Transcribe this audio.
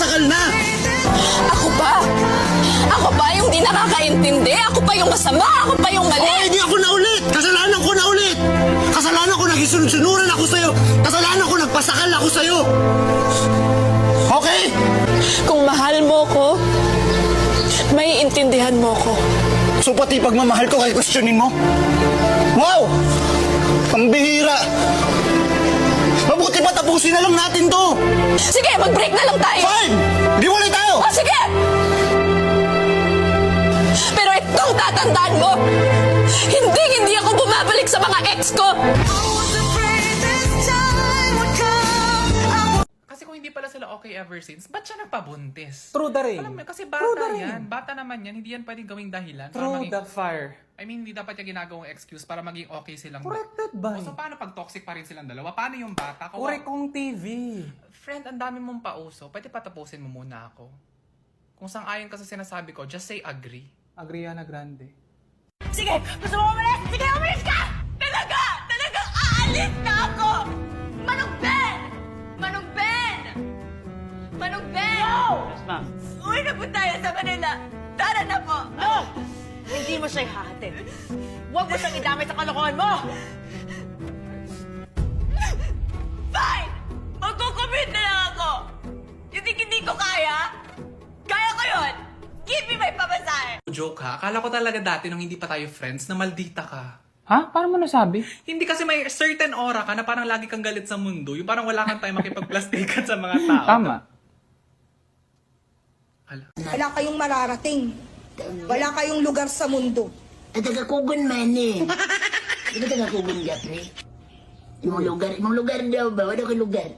nagpasakal na! Ako ba? Ako ba yung di nakakaintindi? Ako pa yung masama? Ako pa yung mali? Oh, hindi ako na ulit! Kasalanan ko na ulit! Kasalanan ko nagisunod-sunuran ako sa'yo! Kasalanan ko nagpasakal ako sa'yo! Okay? Kung mahal mo ko, may intindihan mo ko. So pati pagmamahal ko kay questionin mo? Wow! Ang bihira! Mabuti pa tapusin na lang natin to! Sige, mag-break na lang tayo! Fine! Di wala tayo! Oh, sige! Pero itong tatandaan mo, hindi ako bumabalik sa mga ex ko! Kasi kung hindi pala sila okay ever since, ba't siya nagpabuntis? Through the rain. Alam mo, kasi Through the bata rain. yan. Bata naman yan. Hindi yan pwedeng gawing dahilan. para Through maging, the fire. I mean, hindi dapat yung ginagawang excuse para maging okay silang Corrected by. So, paano pag toxic pa rin silang dalawa? Paano yung bata? Correct kong TV. Friend, ang dami mong pauso. Pwede patapusin mo muna ako. Kung sang-ayon ka sa sinasabi ko, just say agree. Agriana Grande. Sige! Gusto mo umalis? Sige, umalis ka! Talaga! Talagang aalis na ako! Manong Ben! Manong Ben! Manong Ben! No! Yes, ma'am. Uwi na po tayo sa Manila. Tara na po. No! Hindi mo siya ihahatid. Huwag mo siyang idamay sa kalokohan mo! Fine! Magkukumit na lang ako! Hindi ko kaya? Kaya ko yun! Give me my pamasahe! Joke ha? Akala ko talaga dati nung hindi pa tayo friends na maldita ka. Ha? Paano mo nasabi? Hindi kasi may certain aura ka na parang lagi kang galit sa mundo. Yung parang wala kang time makipagplastikan sa mga tao. Tama. Hala. Wala kayong mararating. Wala kayong lugar sa mundo. At tagakugon man eh. Di ba tagakugon, Jeffrey? Imong lugar daw ba? Wala ka lugar.